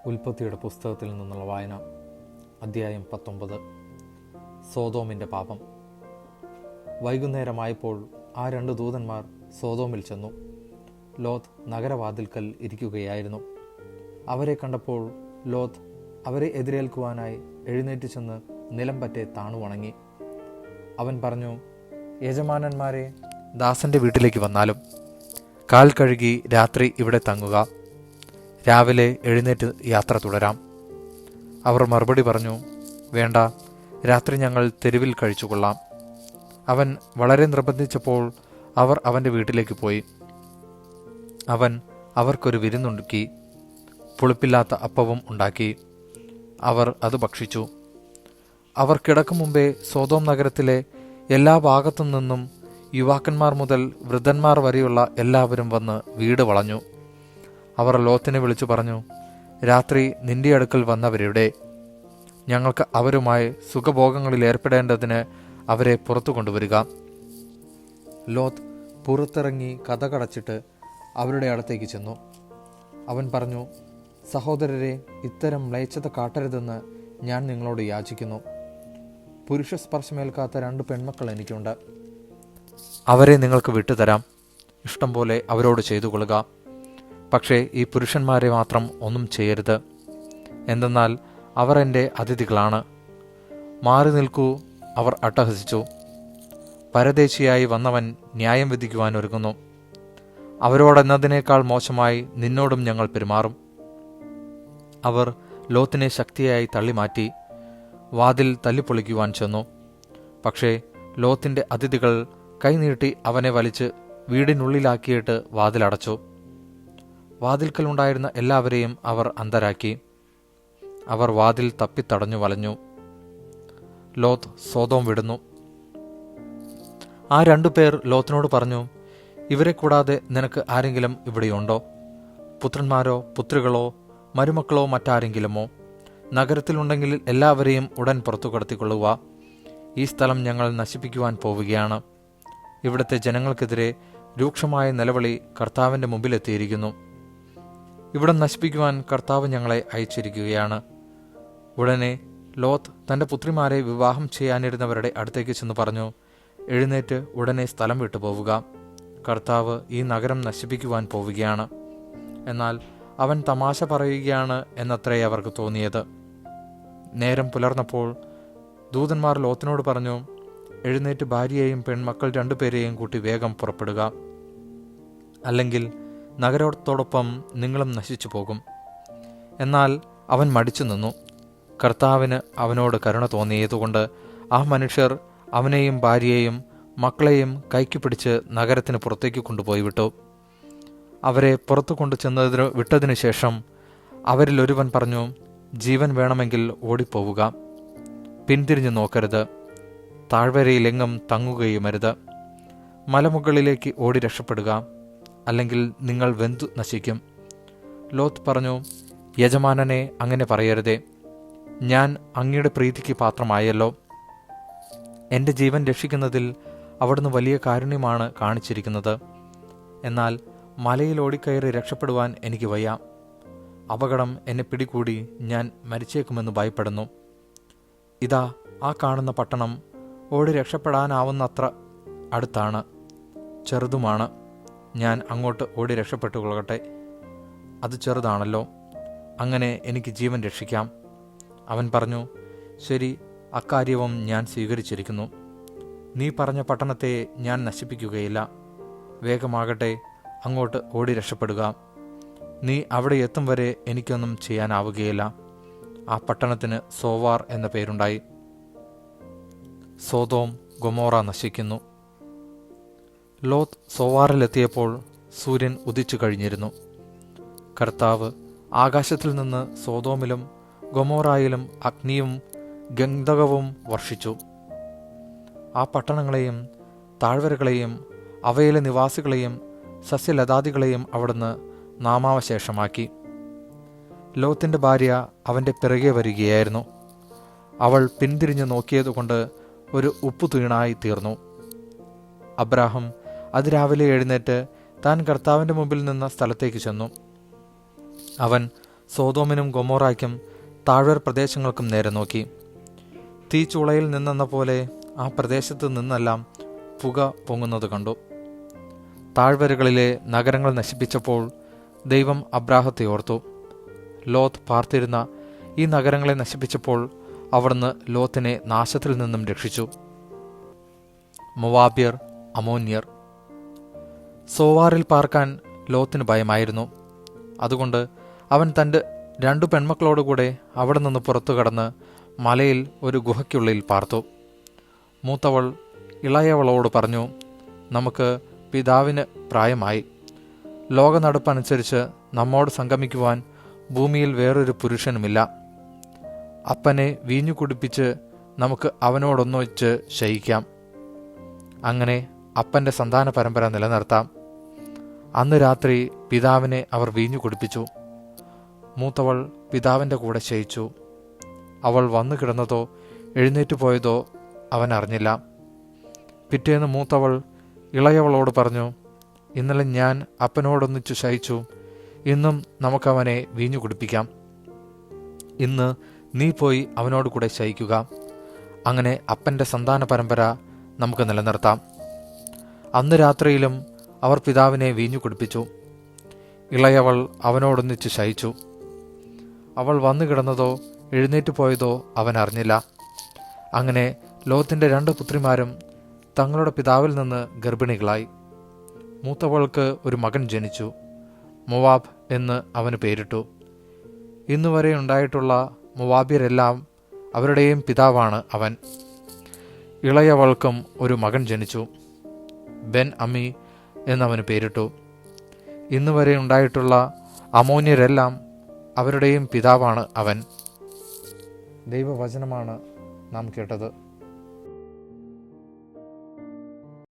ഉൽപ്പത്തിയുടെ പുസ്തകത്തിൽ നിന്നുള്ള വായന. അധ്യായം 19. സോതോമിൻ്റെ പാപം. വൈകുന്നേരമായപ്പോൾ ആ 2 ദൂതന്മാർ സോതോമിൽ ചെന്നു. ലോത്ത് നഗരവാതിൽക്കൽ ഇരിക്കുകയായിരുന്നു. അവരെ കണ്ടപ്പോൾ ലോത്ത് അവരെ എതിരേൽക്കുവാനായി എഴുന്നേറ്റ് ചെന്ന് നിലം പറ്റെ താണു വണങ്ങി. അവൻ പറഞ്ഞു, യജമാനന്മാരെ, ദാസൻ്റെ വീട്ടിലേക്ക് വന്നാലും കാൽ കഴുകി രാത്രി ഇവിടെ തങ്ങുക, രാവിലെ എഴുന്നേറ്റ് യാത്ര തുടരാം. അവർ മറുപടി പറഞ്ഞു, വേണ്ട, രാത്രി ഞങ്ങൾ തെരുവിൽ കഴിച്ചുകൊള്ളാം. അവൻ വളരെ നിർബന്ധിച്ചപ്പോൾ അവർ അവൻ്റെ വീട്ടിലേക്ക് പോയി. അവൻ അവർക്കൊരു വിരുന്നൊരുക്കി, പുളിപ്പില്ലാത്ത അപ്പവും ഉണ്ടാക്കി. അവർ അത് ഭക്ഷിച്ചു. അവർ കിടക്കും മുമ്പേ സോദോം നഗരത്തിലെ എല്ലാ ഭാഗത്തു നിന്നും യുവാക്കന്മാർ മുതൽ വൃദ്ധന്മാർ വരെയുള്ള എല്ലാവരും വന്ന് വീട് വളഞ്ഞു. അവർ ലോത്തിനെ വിളിച്ചു പറഞ്ഞു, രാത്രി നിന്റെ അടുക്കൽ വന്നവരുടെ ഞങ്ങൾക്ക് അവരുമായി സുഖഭോഗങ്ങളിൽ ഏർപ്പെടേണ്ടതിന് അവരെ പുറത്തു കൊണ്ടുവരിക. ലോത്ത് പുറത്തിറങ്ങി കതകടച്ചിട്ട് അവരുടെ അടുത്തേക്ക് ചെന്നു. അവൻ പറഞ്ഞു, സഹോദരരെ, ഇത്തരം മ്ലേച്ഛത കാട്ടരുതെന്ന് ഞാൻ നിങ്ങളോട് യാചിക്കുന്നു. പുരുഷ സ്പർശമേൽക്കാത്ത 2 പെൺമക്കൾ എനിക്കുണ്ട്. അവരെ നിങ്ങൾക്ക് വിട്ടുതരാം. ഇഷ്ടം പോലെ അവരോട് ചെയ്തു കൊള്ളുക. പക്ഷേ ഈ പുരുഷന്മാരെ മാത്രം ഒന്നും ചെയ്യരുത്. എന്തെന്നാൽ അവർ എൻ്റെ അതിഥികളാണ്. മാറി നിൽക്കൂ, അവർ അട്ടഹസിച്ചു. പരദേശിയായി വന്നവൻ ന്യായം വിധിക്കുവാൻ ഒരുങ്ങുന്നു. അവരോടെന്നതിനേക്കാൾ മോശമായി നിന്നോടും ഞങ്ങൾ പെരുമാറും. അവർ ലോത്തിനെ ശക്തിയായി തള്ളിമാറ്റി വാതിൽ തല്ലിപ്പൊളിക്കുവാൻ ചെന്നു. പക്ഷേ ലോത്തിൻ്റെ അതിഥികൾ കൈനീട്ടി അവനെ വലിച്ച് വീടിനുള്ളിലാക്കിയിട്ട് വാതിലടച്ചു. വാതിൽക്കലുണ്ടായിരുന്ന എല്ലാവരെയും അവർ അന്ധരാക്കി. അവർ വാതിൽ തപ്പിത്തടഞ്ഞു വലഞ്ഞു. ലോത്ത് സോദോം വിടുന്നു. ആ 2 പേർ ലോത്തിനോട് പറഞ്ഞു, ഇവരെ കൂടാതെ നിനക്ക് ആരെങ്കിലും ഇവിടെയുണ്ടോ? പുത്രന്മാരോ പുത്രികളോ മരുമക്കളോ മറ്റാരെങ്കിലുമോ? നഗരത്തിലുണ്ടെങ്കിൽ എല്ലാവരെയും ഉടൻ പുറത്തു കടത്തിക്കൊള്ളുക. ഈ സ്ഥലം ഞങ്ങൾ നശിപ്പിക്കുവാൻ പോവുകയാണ്. ഇവിടുത്തെ ജനങ്ങൾക്കെതിരെ രൂക്ഷമായ നിലവിളി കർത്താവിൻ്റെ മുമ്പിലെത്തിയിരിക്കുന്നു. ഇവിടം നശിപ്പിക്കുവാൻ കർത്താവ് ഞങ്ങളെ അയച്ചിരിക്കുകയാണ്. ഉടനെ ലോത്ത് തൻ്റെ പുത്രിമാരെ വിവാഹം ചെയ്യാനിരുന്നവരുടെ അടുത്തേക്ക് ചെന്ന് പറഞ്ഞു, എഴുന്നേറ്റ് ഉടനെ സ്ഥലം വിട്ടു പോവുക. കർത്താവ് ഈ നഗരം നശിപ്പിക്കുവാൻ പോവുകയാണ്. എന്നാൽ അവൻ തമാശ പറയുകയാണ് എന്നത്രേ അവർക്ക് തോന്നിയത്. നേരം പുലർന്നപ്പോൾ ദൂതന്മാർ ലോത്തിനോട് പറഞ്ഞു, എഴുന്നേറ്റ് ഭാര്യയെയും പെൺമക്കൾ 2 പേരെയും കൂട്ടി വേഗം പുറപ്പെടുക. അല്ലെങ്കിൽ നഗരത്തോടൊപ്പം നിങ്ങളും നശിച്ചു പോകും. എന്നാൽ അവൻ മടിച്ചു നിന്നു. കർത്താവിന് അവനോട് കരുണ തോന്നിയതുകൊണ്ട് ആ മനുഷ്യർ അവനെയും ഭാര്യയെയും മക്കളെയും കൈക്ക് പിടിച്ച് നഗരത്തിന് പുറത്തേക്ക് കൊണ്ടുപോയി വിട്ടു. അവരെ പുറത്തു കൊണ്ടു വിട്ടതിനു ശേഷം അവരിൽ ഒരുവൻ പറഞ്ഞു, ജീവൻ വേണമെങ്കിൽ ഓടിപ്പോവുക. പിന്തിരിഞ്ഞു നോക്കരുത്. താഴ്വരയിലെങ്ങും തങ്ങുകയുമരുത്. മലമുകളിലേക്ക് ഓടി രക്ഷപ്പെടുക, അല്ലെങ്കിൽ നിങ്ങൾ വെന്തു നശിക്കും. ലോത്ത് പറഞ്ഞു, യജമാനനെ അങ്ങനെ പറയരുതേ. ഞാൻ അങ്ങയുടെ പ്രീതിക്ക് പാത്രമായല്ലോ. എൻ്റെ ജീവൻ രക്ഷിക്കുന്നതിൽ അവിടുന്ന് വലിയ കാരുണ്യമാണ് കാണിച്ചിരിക്കുന്നത്. എന്നാൽ മലയിൽ ഓടിക്കയറി രക്ഷപ്പെടുവാൻ എനിക്ക് വയ്യ. അപകടം എന്നെ പിടികൂടി ഞാൻ മരിച്ചേക്കുമെന്ന് ഭയപ്പെടുന്നു. ഇതാ, ആ കാണുന്ന പട്ടണം ഓടി രക്ഷപ്പെടാനാവുന്നത്ര അടുത്താണ്, ചെറുതുമാണ്. ഞാൻ അങ്ങോട്ട് ഓടി രക്ഷപ്പെട്ടുകൊള്ളട്ടെ. അത് ചെറുതാണല്ലോ, അങ്ങനെ എനിക്ക് ജീവൻ രക്ഷിക്കാം. അവൻ പറഞ്ഞു, ശരി, അക്കാര്യവും ഞാൻ സ്വീകരിച്ചിരിക്കുന്നു. നീ പറഞ്ഞ പട്ടണത്തെ ഞാൻ നശിപ്പിക്കുകയില്ല. വേഗമാകട്ടെ, അങ്ങോട്ട് ഓടി രക്ഷപ്പെടുക. നീ അവിടെ എത്തും വരെ എനിക്കൊന്നും ചെയ്യാനാവുകയില്ല. ആ പട്ടണത്തിന് സോവാർ എന്ന പേരുണ്ടായി. സോദോം ഗൊമോറ നശിക്കുന്നു. ലോത്ത് സോവാറിലെത്തിയപ്പോൾ സൂര്യൻ ഉദിച്ചു കഴിഞ്ഞിരുന്നു. കർത്താവ് ആകാശത്തിൽ നിന്ന് സോദോമിലും ഗൊമോറായിലും അഗ്നിയും ഗന്ധകവും വർഷിച്ചു. ആ പട്ടണങ്ങളെയും താഴ്വരകളെയും അവയിലെ നിവാസികളെയും സസ്യലതാദികളെയും അവിടുന്ന് നാമാവശേഷമാക്കി. ലോത്തിൻ്റെ ഭാര്യ അവൻ്റെ പിറകെ വരികയായിരുന്നു. അവൾ പിന്തിരിഞ്ഞു നോക്കിയതുകൊണ്ട് ഒരു ഉപ്പുതീണായി തീർന്നു. അബ്രാഹം അതിരാവിലെ എഴുന്നേറ്റ് താൻ കർത്താവിൻ്റെ മുമ്പിൽ നിന്ന സ്ഥലത്തേക്ക് ചെന്നു. അവൻ സോതോമിനും ഗൊമോറായ്ക്കും താഴ്വര പ്രദേശങ്ങൾക്കും നേരെ നോക്കി. തീച്ചൂളയിൽ നിന്നെന്ന പോലെ ആ പ്രദേശത്ത് നിന്നെല്ലാം പുക പൊങ്ങുന്നത് കണ്ടു. താഴ്വരകളിലെ നഗരങ്ങൾ നശിപ്പിച്ചപ്പോൾ ദൈവം അബ്രാഹത്തെ ഓർത്തു. ലോത്ത് പാർത്തിരുന്ന ഈ നഗരങ്ങളെ നശിപ്പിച്ചപ്പോൾ അവിടുന്ന് ലോത്തിനെ നാശത്തിൽ നിന്നും രക്ഷിച്ചു. മൊവാബ്യർ, അമോന്യർ. സോവാറിൽ പാർക്കാൻ ലോത്തിന് ഭയമായിരുന്നു. അതുകൊണ്ട് അവൻ തൻ്റെ 2 പെൺമക്കളോടുകൂടെ അവിടെ നിന്ന് പുറത്തു കടന്ന് മലയിൽ ഒരു ഗുഹയ്ക്കുള്ളിൽ പാർത്തു. മൂത്തവൾ ഇളയവളോട് പറഞ്ഞു, നമുക്ക് പിതാവിന് പ്രായമായി. ലോക നടപ്പനുസരിച്ച് നമ്മോട് സംഗമിക്കുവാൻ ഭൂമിയിൽ വേറൊരു പുരുഷനുമില്ല. അപ്പനെ വീഞ്ഞു കുടിപ്പിച്ച് നമുക്ക് അവനോടൊന്നിച്ച് ശയിക്കാം. അങ്ങനെ അപ്പൻ്റെ സന്താന പരമ്പര നിലനിർത്താം. അന്ന് രാത്രി പിതാവിനെ അവർ വീഞ്ഞു കുടിപ്പിച്ചു. മൂത്തവൾ പിതാവിൻ്റെ കൂടെ ശയിച്ചു. അവൾ വന്നു കിടന്നതോ എഴുന്നേറ്റ് പോയതോ അവൻ അറിഞ്ഞില്ല. പിറ്റേന്ന് മൂത്തവൾ ഇളയവളോട് പറഞ്ഞു, ഇന്നലെ ഞാൻ അപ്പനോടൊന്നിച്ചു ശയിച്ചു. ഇന്നും നമുക്കവനെ വീഞ്ഞു കുടിപ്പിക്കാം. ഇന്ന് നീ പോയി അവനോട് കൂടെ ശയിക്കുക. അങ്ങനെ അപ്പൻ്റെ സന്താന പരമ്പര നമുക്ക് നിലനിർത്താം. അന്ന് രാത്രിയിലും അവർ പിതാവിനെ വീഞ്ഞു കുടിപ്പിച്ചു. ഇളയവൾ അവനോടൊന്നിച്ച് ശയിച്ചു. അവൾ വന്നു കിടന്നതോ എഴുന്നേറ്റ് പോയതോ അവൻ അറിഞ്ഞില്ല. അങ്ങനെ ലോത്തിൻ്റെ 2 പുത്രിമാരും തങ്ങളുടെ പിതാവിൽ നിന്ന് ഗർഭിണികളായി. മൂത്തവൾക്ക് ഒരു മകൻ ജനിച്ചു. മൊവാബ് എന്ന് അവന് പേരിട്ടു. ഇന്നുവരെ ഉണ്ടായിട്ടുള്ള മൊവാബ്യരെല്ലാം അവരുടെയും പിതാവാണ് അവൻ. ഇളയവൾക്കും ഒരു മകൻ ജനിച്ചു. ബെൻ അമ്മി എന്നവന് പേരിട്ടു. ഇന്നുവരെ ഉണ്ടായിട്ടുള്ള അമോന്യരെല്ലാം അവരുടെയും പിതാവാണ് അവൻ. ദൈവവചനമാണ് നാം കേട്ടത്.